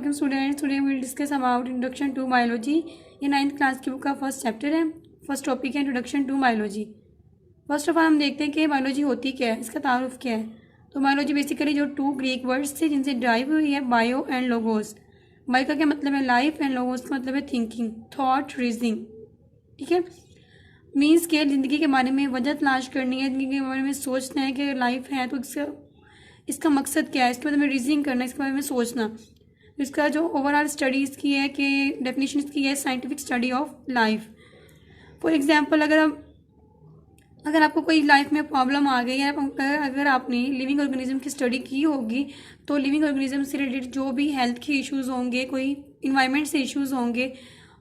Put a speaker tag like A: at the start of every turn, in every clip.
A: Welcome students. Today we will discuss about introduction to biology. ये 9th class की book का first chapter है। First topic है introduction to biology. First of all हम देखते हैं कि बायोलॉजी होती क्या है, इसका तारुफ क्या है। तो बायोलॉजी बेसिकली जो 2 ग्रीक वर्ड्स थे जिनसे ड्राइव हुई है, बायो एंड लोगोस। बायो का क्या मतलब है लाइफ, एंड लोगोस का मतलब है थिंकिंग, थॉट, रीजनिंग। ठीक है, मीन्स के ज़िंदगी के बारे में वजह तलाश करनी है, ज़िंदगी के बारे में सोचना है कि लाइफ है तो इसका मकसद क्या है, इसके बारे में रीजनिंग करना है, इसके बारे में सोचना। इसका जो ओवरऑल स्टडी इसकी है कि डेफिनेशन इसकी है scientific study of life. For example अगर आपको कोई लाइफ में प्रॉब्लम आ गई है, अगर आपने लिविंग ऑर्गेनिज्म की स्टडी की होगी तो लिविंग ऑर्गेनिज्म से रिलेटेड जो भी हेल्थ के इश्यूज़ होंगे, कोई इन्वायरमेंट से इश्यूज़ होंगे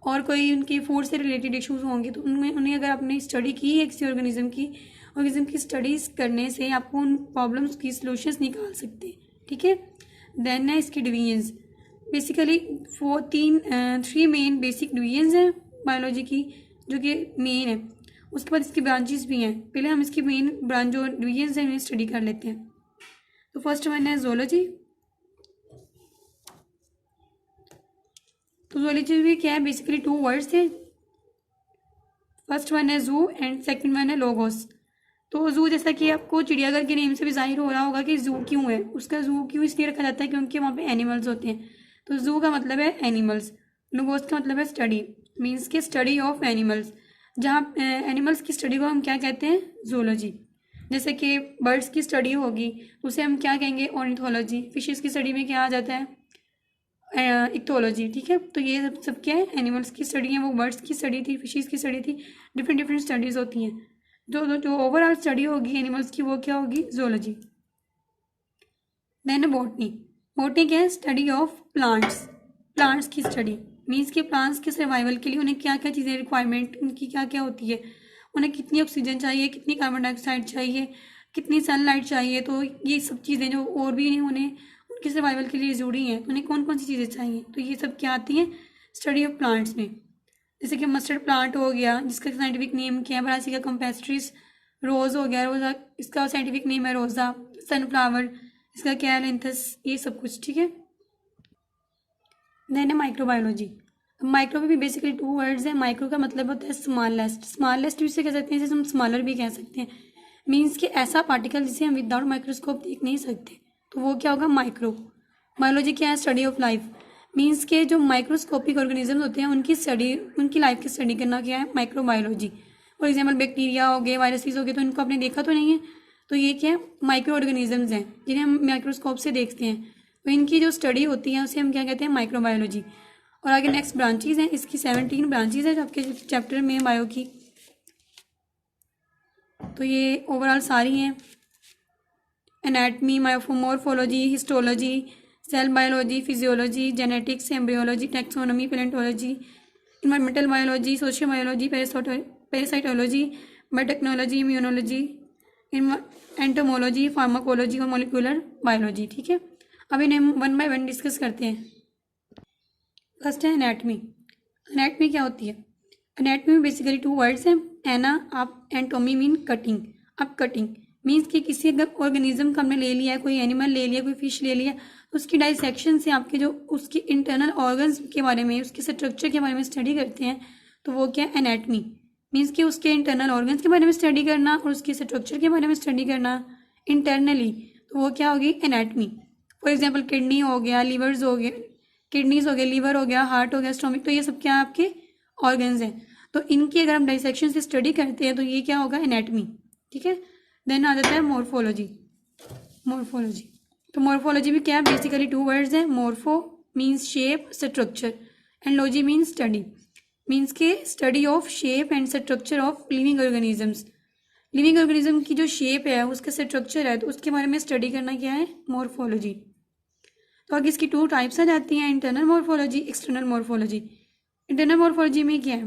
A: और कोई उनके फूड से रिलेटेड इश्यूज़ होंगे, तो उन्हें अगर आपने स्टडी की है किसी ऑर्गेनिज्म की स्टडीज़ करने से आपको उन प्रॉब्लम्स की सॉल्यूशंस निकाल सकते हैं। ठीक है, देन है इसकी divisions. Basically 3 main basic divisions हैं बायोलॉजी की जो कि मेन है। उसके बाद इसकी ब्रांचेस भी हैं। पहले हम इसकी मेन ब्रांच जो डिवीजन्स हैं उन्हें स्टडी कर लेते हैं। तो फर्स्ट वन है ज़ूलॉजी। तो ज़ूलॉजी भी क्या है, बेसिकली 2 वर्ड्स हैं। फर्स्ट वन है जू एंड सेकंड वन है लोगोस। तो जू जैसा कि आपको चिड़ियाघर के नेम से भी जाहिर हो रहा होगा कि जू क्यों है, उसका जू क्यों इसलिए रखा जाता है क्योंकि वहाँ पे एनिमल्स होते हैं। तो जू का मतलब है एनिमल्स, लोगोस का मतलब है स्टडी, मीन्स के स्टडी ऑफ एनिमल्स। जहाँ एनिमल्स की स्टडी को हम क्या कहते हैं, जूलॉजी। जैसे कि बर्ड्स की स्टडी होगी उसे हम क्या कहेंगे, ऑर्निथोलॉजी। फिशेस की स्टडी में क्या आ जाता है, इक्थोलॉजी। ठीक है, तो ये सब क्या है, एनिमल्स की स्टडी है, वो बर्ड्स की स्टडी थी, फिशेस की स्टडी थी, डिफरेंट स्टडीज़ होती हैं। जो ओवरऑल स्टडी होगी एनिमल्स की वो क्या होगी, जूलॉजी। Then botany. बॉटनी क्या है, स्टडी ऑफ प्लांट्स की स्टडी, मीन्स के प्लांट्स के सर्वाइवल के लिए उन्हें क्या क्या चीज़ें रिक्वायरमेंट उनकी क्या क्या होती है, उन्हें कितनी ऑक्सीजन चाहिए, कितनी कार्बन डाइऑक्साइड चाहिए, कितनी सनलाइट चाहिए। तो ये सब चीज़ें जो और भी उन्हें उनके सर्वाइवल के लिए ज़रूरी हैं, तो उन्हें कौन कौन सी चीज़ें चाहिए, तो ये सब क्या आती हैं स्टडी ऑफ प्लांट्स में। जैसे कि मस्टर्ड प्लांट हो गया जिसका साइंटिफिक नेम क्या है, ब्रासिका कैम्पेस्ट्रिस। रोज़ हो गया, रोज़ा इसका साइंटिफिक नेम है रोज़ा। सनफ्लावर इसका क्या है, लेंथस, ये सब कुछ। ठीक है, देन है माइक्रोबायोलॉजी। माइक्रो भी बेसिकली 2 वर्ड्स है। माइक्रो का मतलब होता है स्मॉलेस्ट भी इसे कह सकते हैं, जैसे हम स्मॉलर भी कह सकते हैं। मीन्स कि ऐसा पार्टिकल जिसे हम विदाउट माइक्रोस्कोप देख नहीं सकते, तो वो क्या होगा, माइक्रो। बायोलॉजी क्या है, स्टडी ऑफ लाइफ। मीन्स के जो माइक्रोस्कोपिक ऑर्गेनिज्म होते हैं उनकी लाइफ की स्टडी करना क्या है, माइक्रोबायोलॉजी। फॉर एग्जाम्पल बैक्टीरिया हो गए, वायरसेस हो गए, तो इनको आपने देखा तो नहीं है, तो ये क्या है, माइक्रो ऑर्गेनिजम्स हैं जिन्हें हम माइक्रोस्कोप से देखते हैं। तो इनकी जो स्टडी होती है उसे हम क्या कहते हैं, माइक्रोबायोलॉजी। और आगे नेक्स्ट ब्रांचेज हैं, इसकी 17 ब्रांचेज हैं आपके चैप्टर में बायो की। तो ये ओवरऑल सारी हैं, anatomy, morphology, histology, cell biology, physiology, genetics, embryology, taxonomy, palaeontology, environmental biology, socio biology, parasitology, biotechnology, immunology, entomology, pharmacology और मॉलिक्यूलर बायोलॉजी। ठीक है, अब इन्हें हम 1 बाय 1 डिस्कस करते हैं। फर्स्ट है एनाटमी। एनाटमी क्या होती है, एनाटमी में बेसिकली 2 वर्ड्स हैं, एना आप एंड टोमी मीन कटिंग। अब कटिंग मीन्स कि किसी अगर ऑर्गेनिज्म का हमने ले लिया, कोई एनिमल ले लिया, कोई फिश ले लिया, उसकी डाइसेक्शन से आपके जो उसकी इंटरनल ऑर्गन्स के बारे में, उसके स्ट्रक्चर के बारे में स्टडी करते हैं, तो वो क्या है, एनाटमी। मीन्स कि उसके इंटरनल ऑर्गन्स के बारे में स्टडी करना और उसके स्ट्रक्चर के बारे में स्टडी करना इंटरनली, तो वो क्या होगी, एनाटमी। फॉर एग्जाम्पल किडनी हो गया, लीवर्स हो गए, किडनीज हो गया, लीवर हो गया, हार्ट हो गया, स्टोमिक, तो ये सब क्या आपके ऑर्गन्स हैं। तो इनकी अगर हम डाइसेक्शन से स्टडी करते हैं तो ये क्या होगा, एनाटमी। ठीक है, देन आ जाता है मॉर्फोलॉजी। तो मॉर्फोलॉजी भी क्या है, बेसिकली 2 वर्ड्स हैं। Morpho means shape, structure, and logy means study, means के study of shape and structure of living organisms. Living organism की जो शेप है, उसका स्ट्रक्चर है, तो उसके बारे में स्टडी करना क्या है, मॉर्फोलॉजी। तो आगे इसकी 2 टाइप्स आ जाती हैं, internal morphology, external morphology. Internal morphology में क्या है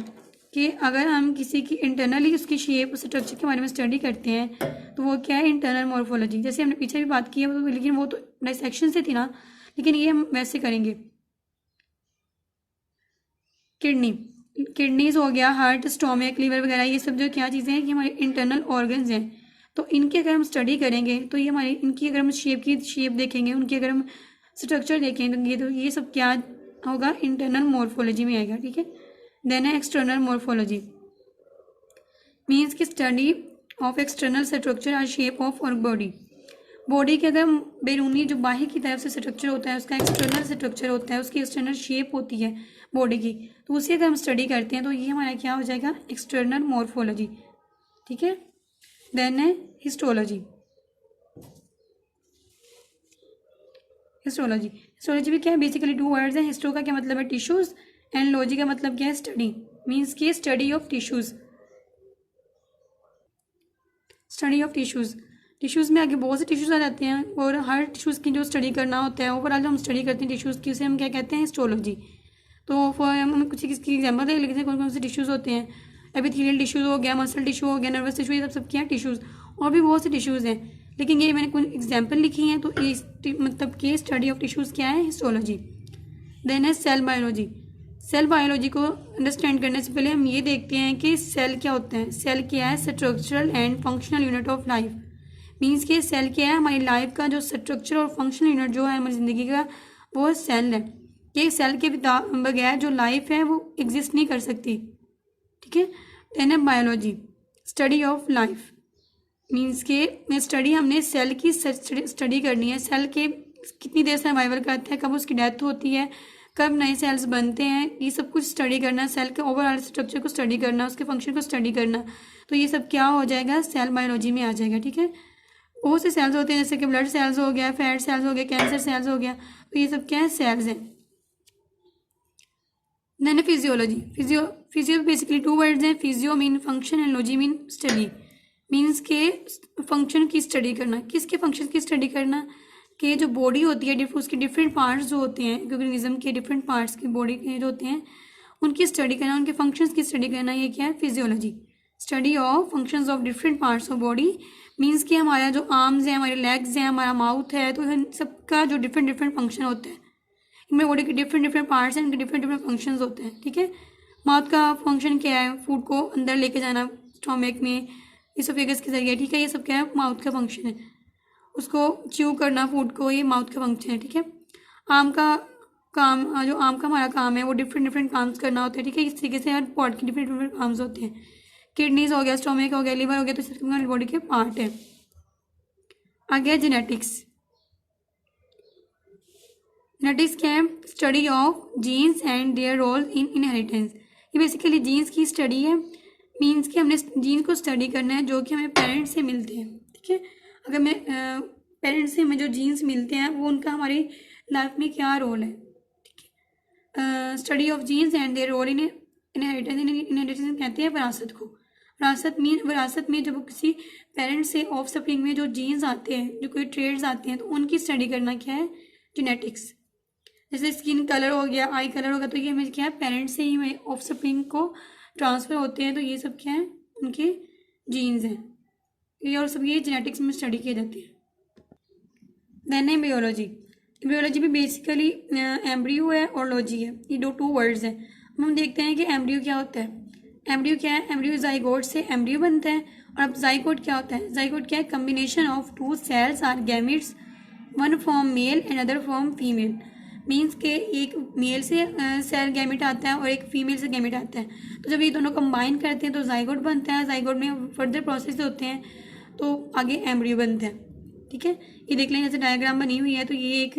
A: कि अगर हम किसी की इंटरनली उसकी शेप, उस स्ट्रक्चर के बारे में स्टडी करते हैं तो वो क्या है, इंटरनल मॉर्फोलॉजी। जैसे हमने पीछे भी बात की है, लेकिन वो तो डाइसेक्शन से थी ना, लेकिन ये हम वैसे करेंगे। किडनीज हो गया, हार्ट, स्टोमिक, लीवर वगैरह, ये सब जो क्या चीज़ें हैं कि हमारे इंटरनल ऑर्गन्स हैं। तो इनकी अगर हम स्टडी करेंगे तो ये हमारी इनकी अगर हम शेप देखेंगे, उनकी अगर हम स्ट्रक्चर देखें तो ये सब क्या होगा, इंटरनल मॉर्फोलॉजी में आएगा, ठीक है। देन है एक्सटर्नल मॉर्फोलॉजी, मीन्स की स्टडी ऑफ एक्सटर्नल स्ट्रक्चर और शेप ऑफ और बॉडी। बॉडी के अगर बैरूनी जो बाहर की तरफ से स्ट्रक्चर होता है उसका एक्सटर्नल स्ट्रक्चर होता है, उसकी एक्सटर्नल शेप होती है बॉडी की, तो उसी अगर हम स्टडी करते हैं तो ये हमारा क्या हो जाएगा, एक्सटर्नल मॉर्फोलॉजी, ठीक है। देन है हिस्टोलॉजी। हिस्टोलॉजी, हिस्टोलॉजी भी क्या है, बेसिकली 2 वर्ड्स हैं। हिस्टो का क्या मतलब है, टिश्यूज, एंड लॉजी का मतलब क्या है, स्टडी, मीन्स की study of tissues. Study of tissues, tissues में आगे बहुत से टिश्यूज़ आ जाते हैं और हर टिश्यूज़ की जो स्टडी करना होता है, ओवरऑल जो हम स्टडी करते हैं टिश्यूज़ की, उसे हम क्या कहते हैं, हिस्टोलॉजी। तो फॉर हम कुछ किसकी एग्जाम्पल देख लेते हैं, कौन कौन से टिश्यूज़ होते हैं। एपिथेलियल टिश्यूज़ हो गया, मसल टिश्यू हो गया, नर्वस टिश्यू, ये सब क्या है, टिश्यूज़। और भी बहुत से टिश्यूज़ हैं, लेकिन ये मैंने कुछ एग्जाम्पल लिखी हैं, तो इस मतलब कि स्टडी ऑफ टिश्यूज़ क्या है, हिस्टोलॉजी। देन है सेल बायोलॉजी। सेल बायोलॉजी को अंडरस्टैंड करने से पहले हम ये देखते हैं कि सेल क्या होता है। सेल क्या है, structural and functional unit of life, means कि सेल क्या है, हमारी लाइफ का जो स्ट्रक्चर और फंक्शनल यूनिट जो है हमारी ज़िंदगी का, वो सेल है। कि सेल के बगैर जो लाइफ है वो एग्जिस्ट नहीं कर सकती, ठीक है। देन है biology, study of life, means के स्टडी हमने सेल की स्टडी करनी है। सेल के कितनी देर सर्वाइवल करते हैं, कब उसकी डेथ होती है, कब नए सेल्स बनते हैं, ये सब कुछ स्टडी करना, सेल के ओवरऑल स्ट्रक्चर को स्टडी करना, उसके फंक्शन को स्टडी करना, तो ये सब क्या हो जाएगा, सेल बायोलॉजी में आ जाएगा, ठीक है। बहुत से सेल्स होते हैं, जैसे कि ब्लड सेल्स हो गया, फैट सेल्स हो गया, कैंसर सेल्स हो गया, तो ये सब क्या है, सेल्स हैं। Then physiology, physio basically 2 words हैं। Physio mean function and logy mean study, means के फंक्शन की स्टडी करना। किसके फंक्शन की स्टडी करना, कि जो बॉडी होती है उसके डिफरेंट पार्ट्स जो होते हैं, ऑर्गेनिज्म के डिफरेंट पार्ट्स की बॉडी के जो होते हैं उनकी स्टडी करना, उनके फंक्शंस की स्टडी करना, ये क्या है, physiology. Study of functions of different parts of body, means कि हमारा जो आर्म्स हैं, हमारे लेग्स हैं, हमारा माउथ है, तो इन सबका जो डिफरेंट फंक्शन होते हैं, इनमें बॉडी के डिफरेंट पार्ट्स हैं, इनके डिफरेंट फंक्शंस होते हैं, ठीक है। माउथ का फंक्शन क्या है, फूड को अंदर लेके जाना स्टोमक में इसोफेगस के जरिए, ठीक है, ये सब क्या है, माउथ का फंक्शन है। उसको च्यू करना फूड को, ये माउथ का फंक्शन है, ठीक है। आम का काम, जो आम का हमारा काम है वो डिफरेंट काम्स करना होता है, ठीक है। इस तरीके से हर पार्ट के डिफरेंट काम्स होते हैं। किडनीज हो गया, स्टोमक हो गया, लिवर हो गया, तो सिर्फ हमारी बॉडी के पार्ट है। आगे जेनेटिक्स। जेनेटिक्स क्या है, study of genes and their role in inheritance. ये बेसिकली जीन्स की स्टडी है, मीन्स कि हमने जीन को स्टडी करना है जो कि हमें पेरेंट्स से मिलते हैं, ठीक है। अगर मैं पेरेंट्स से हमें जो जीन्स मिलते हैं वो उनका हमारी लाइफ में क्या रोल है, ठीक है। Study of genes and their role in inheritance. Inheritance कहते हैं विरासत को। विरासत में जब किसी पेरेंट्स से ऑफ स्प्रिंग में जो जीन्स आते हैं, जो कोई ट्रेड्स आते हैं, तो उनकी स्टडी करना क्या है, जेनेटिक्स। जैसे स्किन कलर हो गया, आई कलर हो गया, तो ये हमें क्या है, पेरेंट्स से ही हमें ऑफ स्प्रिंग को ट्रांसफ़र होते हैं, तो ये सब क्या है, उनके जीन्स हैं, ये और सब ये जेनेटिक्स में स्टडी किए जाते हैं। देन है बायोलॉजी। बायोलॉजी भी बेसिकली एम्ब्रियो है और लॉजी है, ये 2 वर्ड्स हैं। हम देखते हैं कि एम्ब्रियो क्या होता है। एम्ब्रियो क्या है, एम्ब्रियो जाइगोट से एम्ब्रियो बनता है। और अब जाइगोट क्या होता है, जाइगोट क्या है, combination of 2 cells or gametes, one from male and other from female. Means के एक मेल से सेल गैमेट आता है और एक फीमेल से गैमेट आता है, तो जब ये दोनों कंबाइन करते हैं तो जाइगोट बनता है। जाइगोट में फर्दर प्रोसेस होते हैं तो आगे एम्ब्रियो बनता है, ठीक है। ये देख लें, जैसे डायग्राम बनी हुई है, तो ये एक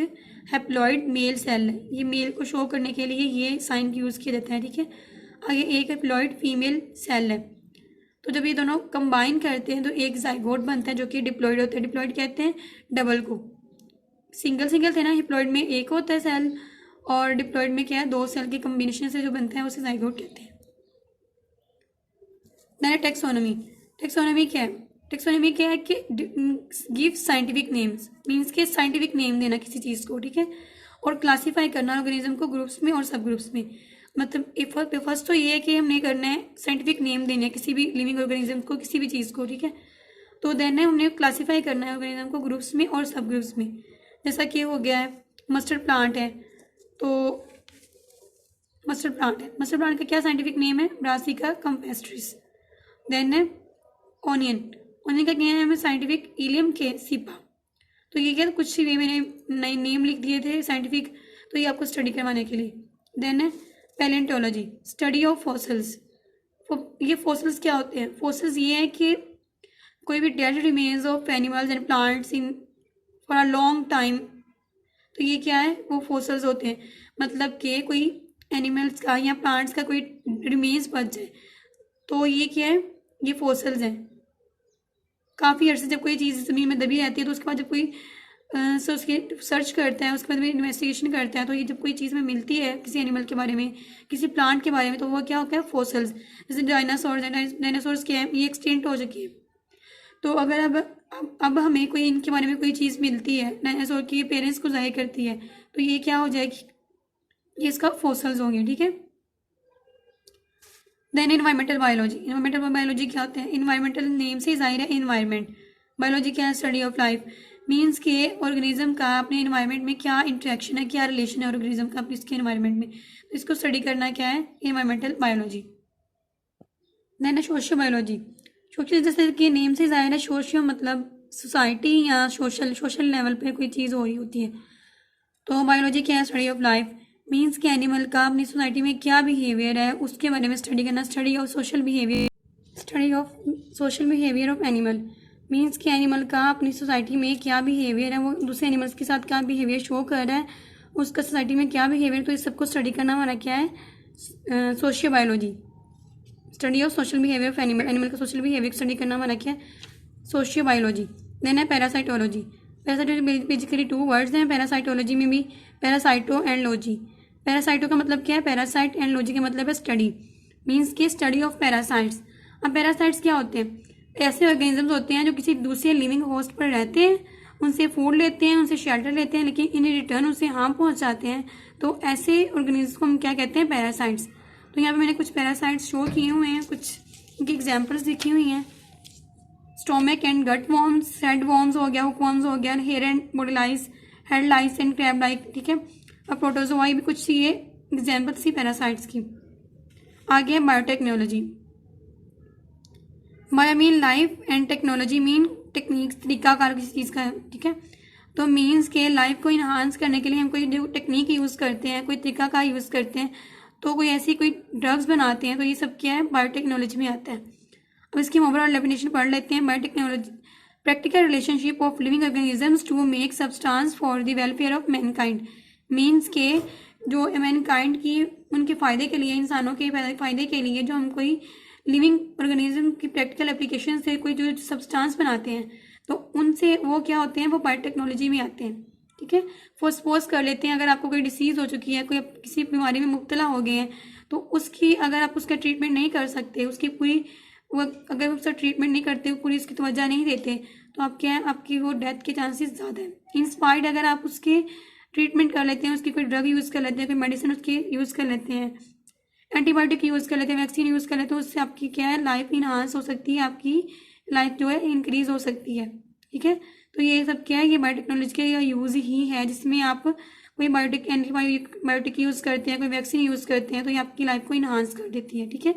A: हैप्लॉइड मेल सेल है, ये मेल को शो करने के लिए ये साइन यूज़ किया जाता है, ठीक है। आगे एक हैप्लॉइड फीमेल सेल है, तो जब ये दोनों कंबाइन करते हैं तो एक जाइगोट बनता है जो कि डिप्लॉइड होता है। डिप्लॉइड कहते हैं डबल को, सिंगल थे ना, हिप्लॉइड में एक होता है सेल और डिप्लॉइड में क्या है, 2 सेल के कम्बिनेशन से जो बनता है उसे जाइगोट कहते हैं। Then taxonomy. टेक्सोनोमी क्या है, टेक्सोनोमी क्या है कि गिव साइंटिफिक नेम्स, मीन्स के साइंटिफिक नेम देना किसी चीज़ को, ठीक है। और क्लासीफाई करना ऑर्गेनिज्म को ग्रुप्स में और सब ग्रुप्स में। मतलब फर्स्ट तो ये है कि हमने करना है साइंटिफिक नेम देने हैं किसी भी लिविंग ऑर्गेनिज्म को, किसी भी चीज़ को, ठीक है। तो देन है हमने क्लासीफाई करना है ऑर्गेनिज्म को ग्रुप्स में और सब ग्रुप्स में। जैसा कि हो गया है मस्टर्ड प्लांट है, तो मस्टर्ड प्लांट का क्या साइंटिफिक नेम है, ब्रासिका कैम्पेस्ट्रिस। देन है ऑनियन का क्या है हमें साइंटिफिक इलियम के सिपा। तो ये क्या, कुछ भी मैंने नए नेम लिख दिए थे साइंटिफिक, तो ये आपको स्टडी करवाने के लिए। देन है पैलेंटोलॉजी, स्टडी ऑफ फॉसिल्स। ये फॉसिल्स क्या होते हैं? फॉसिल्स ये है कि कोई भी dead remains of animals and plants in for a long time, तो ये क्या है, वो फॉसिल्स होते हैं। मतलब कि कोई एनिमल्स का या प्लांट्स का कोई रिमेन्स बच जाए, तो ये क्या है, ये फॉसिल्स हैं। काफ़ी अर्से जब कोई चीज़ ज़मीन में दबी रहती है, तो उसके बाद जब कोई सो उसकी सर्च करता है, उसके बाद में इन्वेस्टिगेशन करता है, तो ये जब कोई चीज़ में मिलती है किसी एनिमल के बारे में, किसी प्लांट के बारे में, तो वो क्या होता है, फॉसिल्स। जैसे डायनासोर्स हैं, डायनासोर्स क्या है, ये एक्सटिंक्ट हो चुकी है। तो अगर अब हमें कोई इनके बारे में कोई चीज़ मिलती है, डायनासोर की पेरेंट्स को ज़ाहिर करती है, तो ये क्या हो जाएगी, ये इसका फॉसिल्स होंगे, ठीक है। Then environmental biology. Environmental biology क्या होता है? इन्वायरमेंटल नेम से जाहिर है इन्वायरमेंट। बायोलॉजी क्या है? Study of life. मीन्स के ऑर्गेनिज्म का अपने इन्वायरमेंट में क्या इंटरेक्शन है, क्या रिलेशन है ऑर्गेनिज्म का अपने इसके इन्वायरमेंट में, तो इसको स्टडी करना क्या है, इन्वायरमेंटल बायोलॉजी। देन है सोशियो बायोलॉजी। सोशल जैसे कि नेम से जाहिर है, सोशियो मतलब सोसाइटी या सोशल लेवल पे कोई चीज़ हो रही होती है। तो बायोलॉजी क्या है? Study of life. मीन्स के एनिमल का अपनी सोसाइटी में क्या बिहेवियर है उसके बारे में स्टडी करना। Study of social behaviour, study of social behaviour of animal. Means कि एनिमल का अपनी सोसाइटी में क्या बिहेवियर है, वो दूसरे एनिमल्स के साथ क्या बिहेवियर शो कर रहा है, उसका सोसाइटी में क्या बिहेवियर, तो इस सबको स्टडी करना हमारा क्या है, socio biology. Study of social behaviour of animal, animal का सोशल बिहेवियर स्टडी करना हमारा क्या है, सोशियो बायोलॉजी। देन है पैरासाइटोलॉजी। पैरासाइटोलॉजी बेसिकली 2 वर्ड्स हैं पैरासाइटोलॉजी में भी, पैरासाइटो एंड लॉजी। पैरासाइटो का मतलब क्या है, पैरासाइट, एंड लॉजी का मतलब है स्टडी। मीन्स की स्टडी ऑफ पैरासाइट्स। अब पैरासाइट्स क्या होते हैं? ऐसे ऑर्गेनिजम्स होते हैं जो किसी दूसरे लिविंग होस्ट पर रहते हैं, उनसे फूड लेते हैं, उनसे शेल्टर लेते हैं, लेकिन इन रिटर्न उसे हार्म पहुंचाते हैं। तो ऐसे ऑर्गेनिजम्स को हम क्या कहते हैं, पैरासाइट्स। तो यहाँ पे मैंने कुछ पैरासाइट्स शो किए हुए हैं, कुछ उनकी एग्जाम्पल्स लिखी हुई हैं। Stomach and gut worms, head worms हो गया, हुक वॉर्म्स हो गया, hair and body lice, head lice and crab lice, ठीक है। और प्रोटोजोआ भी कुछ ये एग्जाम्पल्स थी पैरासाइट्स की। आगे है biotechnology. Bio mean life and technology mean techniques, तरीकाकार किसी चीज़ का है, ठीक है। तो मीन्स के लाइफ को इन्हांस करने के लिए हम कोई जो टेक्निक यूज़ करते हैं, कोई तरीका का यूज़ करते हैं, तो कोई ऐसी कोई ड्रग्स बनाते हैं, तो ये सब क्या है, बायोटेक्नोलॉजी में आता है। अब इसकी ओवरऑल डेफिनेशन पढ़ लेते हैं। Biotechnology, practical relationship of living organisms to make substance for the welfare of mankind. Means के जो मैनकाइंड की, उनके फ़ायदे के लिए, इंसानों के फ़ायदे के लिए जो हम कोई लिविंग ऑर्गेनिज्म की प्रैक्टिकल एप्लीकेशन से कोई जो सब्सटेंस बनाते हैं, तो उनसे वो क्या होते हैं, वो बायोटेक्नोलॉजी में आते हैं, ठीक है। फॉर सपोज कर लेते हैं, अगर आपको कोई डिसीज़ हो चुकी है, कोई किसी बीमारी में मुब्तला हो गए हैं, तो उसकी अगर आप उसका ट्रीटमेंट नहीं कर सकते, उसकी पूरी वो अगर उसका ट्रीटमेंट नहीं करते, पूरी उसकी तवज्जो नहीं देते, तो आप क्या है, आपकी वो डेथ के चांसेस ज़्यादा है। इंस्पायर्ड अगर आप उसके ट्रीटमेंट कर लेते हैं, उसकी कोई ड्रग यूज़ कर लेते हैं, कोई मेडिसिन उसकी यूज़ कर लेते हैं, एंटीबायोटिक यूज़ कर लेते हैं, वैक्सीन यूज़ कर लेते हैं, उससे आपकी क्या है, लाइफ इन्हांस हो सकती है, आपकी लाइफ जो है इंक्रीज़ हो सकती है, ठीक है। तो ये सब क्या है, ये बायोटेक्नोलॉजी का यूज़ ही है, जिसमें आप कोई एंटीबायोटिक यूज़ करते हैं, कोई वैक्सीन यूज़ करते हैं, तो ये आपकी लाइफ को इन्हांस कर देती है, ठीक है।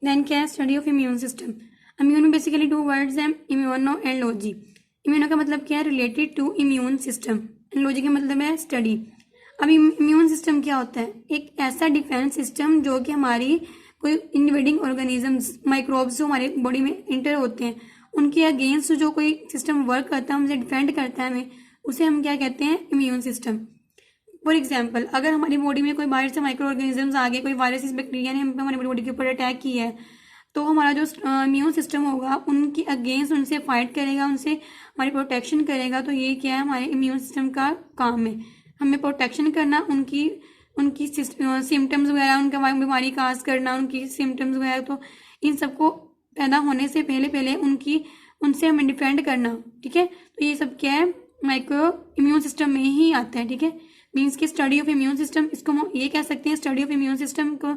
A: देन क्या है, study of immune system. Immune में बेसिकली 2 वर्ड्स हैं, इम्यूनो एंड लॉजी। इम्यूनो का मतलब क्या है, related to immune system, and logy का मतलब है स्टडी। अब इम्यून सिस्टम क्या होता है, एक ऐसा डिफेंस सिस्टम जो कि हमारी कोई इन्वेडिंग ऑर्गेनिजम्स, माइक्रोब्स जो हमारे बॉडी में इंटर होते हैं, उनके अगेंस्ट जो कोई सिस्टम वर्क करता है, हमसे डिफेंड करता है हमें, उसे हम क्या कहते हैं, इम्यून सिस्टम। फॉर एग्जाम्पल, अगर हमारी बॉडी में कोई बाहर से माइक्रो ऑर्गेनिजम्स आ गए, कोई वायरस, बैक्टीरिया ने हमारी बॉडी के ऊपर अटैक किया है, तो हमारा जो इम्यून सिस्टम होगा उनकी अगेंस्ट, उनसे फाइट करेगा, उनसे हमारी प्रोटेक्शन करेगा। तो ये क्या है, हमारे इम्यून सिस्टम का काम है, हमें प्रोटेक्शन करना, उनकी सिम्टम्स वगैरह, उनका बीमारी काज करना, उनकी सिम्टम्स वगैरह, तो इन सबको पैदा होने से पहले उनसे हमें डिफेंड करना, ठीक है। तो ये सब क्या है, माइक्रो इम्यून सिस्टम में ही आता है, ठीक है। मीन्स की स्टडी ऑफ इम्यून सिस्टम, इसको हम ये कह सकते हैं, स्टडी ऑफ इम्यून सिस्टम को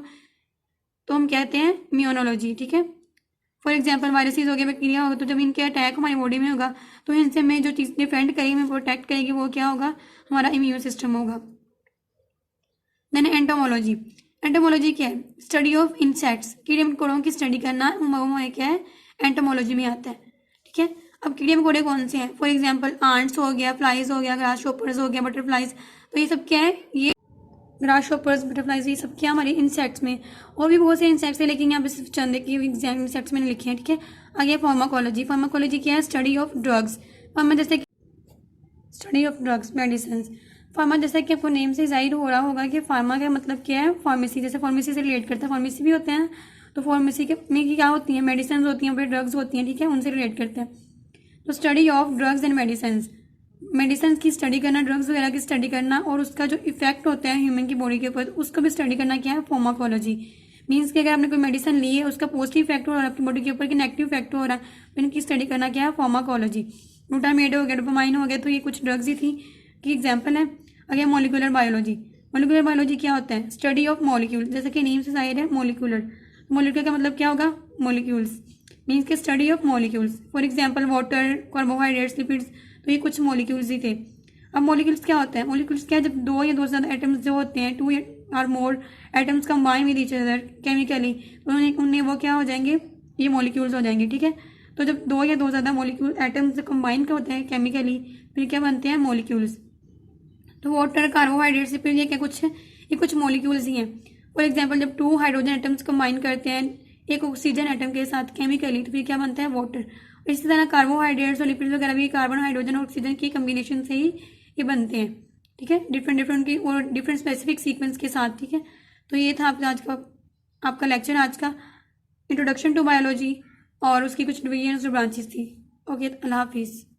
A: तो हम कहते हैं इम्यूनोलॉजी, ठीक है। फॉर एग्जांपल, वायरसेस हो गए, बैक्टीरिया होगा, तो जब इनके अटैक हमारी बॉडी में होगा, तो इनसे हमें जो चीज़ डिफेंड करेगी, हमें प्रोटेक्ट करेगी, वो क्या होगा, हमारा इम्यून सिस्टम होगा। Then entomology. एंटोमोलॉजी क्या है, स्टडी ऑफ इंसेक्ट्स, कीड़े मकोड़ों की स्टडी करना, वो क्या है, एंटोमोलॉजी में आता है, ठीक है। अब कीड़े मकोड़े कौन से हैं? फॉर एग्जांपल आंट्स हो गया, फ्लाइज हो गया, ग्रास शॉपर्स हो गया, बटरफ्लाइज। तो ये सब क्या है? ये ग्रास शॉपर्स, बटरफ्लाइज, ये सब क्या हमारे इंसेक्ट्स में। और भी बहुत से इंसेक्ट्स है, लेकिन यहाँ पे सिर्फ चंद के इंसेक्ट्स मैंने लिखे हैं, ठीक है। आगे फार्माकोलॉजी। फार्माकोलॉजी क्या है? Study of drugs. फार्मा जैसे study of drugs, medicine. Pharma जैसा कि आपको नेम से जाहिर हो रहा होगा कि फार्मा का मतलब क्या है? फार्मेसी। जैसे फार्मेसी से रिलेट करता है, फार्मेसी भी होते हैं, तो फार्मेसी के में क्या होती हैं? मेडिसिन होती हैं, फिर ड्रग्स होती हैं, ठीक है, उनसे रिलेट करते हैं। तो study of drugs and medicine, medicine की स्टडी करना, ड्रग्स वगैरह की स्टडी करना, और उसका जो इफेक्ट होता है ह्यूमन की बॉडी के ऊपर उसको भी स्टडी करना क्या है? फार्माकोलॉजी। मीन्स कि अगर आपने कोई मेडिसिन ली है, उसका पॉजिटिव इफेक्ट हो रहा है आपकी बॉडी के ऊपर कि नेगेटिव इफेक्ट हो रहा है, तो इनकी स्टडी करना क्या है? फार्माकोलॉजी। ग्लूटामेट हो गया, डोपामाइन हो गया, तो ये कुछ ड्रग्स ही थी कि एग्जाम्पल है। आगे मॉलिक्यूलर बायोलॉजी। मॉलिक्यूलर बायोलॉजी क्या होता है? स्टडी ऑफ मॉलिक्यूल, जैसे कि नेम से जाहिर है मॉलिक्यूलर। मॉलिक्यूल का मतलब क्या होगा? मॉलिक्यूल्स। मीन्स के study of molecules. For example water, carbohydrates, lipids, तो ये कुछ मॉलिक्यूल्स ही थे। अब मॉलिक्यूल्स क्या होता है? मॉलिक्यूल्स क्या है? जब दो या दो से ज़्यादा एटम्स जो होते हैं, टू और मोर atoms combine with each other chemically, तो उन्हें वो क्या हो जाएंगे? ये मॉलिक्यूल्स हो जाएंगे, ठीक है। तो जब दो या दो ज़्यादा मॉलिक्यूल एटम्स कंबाइन होते हैं केमिकली, फिर क्या बनते हैं? मॉलिक्यूल्स। तो वाटर, कार्बोहाइड्रेट्स, फिर ये क्या कुछ है? ये कुछ मॉलिक्यूल्स ही हैं। फॉर एग्जाम्पल जब टू हाइड्रोजन एटम्स कंबाइन करते हैं एक ऑक्सीजन एटम के साथ केमिकली, तो फिर क्या बनता है? वाटर। और इसी तरह कार्बोहाइड्रेट्स और लिपिड्स वगैरह भी कार्बन, हाइड्रोजन और ऑक्सीजन की कम्बिनेशन से ही ये बनते हैं, ठीक है, डिफरेंट डिफरेंट की और डिफरेंट स्पेसिफिक सीक्वेंस के साथ, ठीक है। तो ये था आपका लेक्चर आज का, इंट्रोडक्शन टू बायोलॉजी, और उसकी कुछ डिवीजन्स और ब्रांचेस थी। ओके, अल्लाह हाफिज़।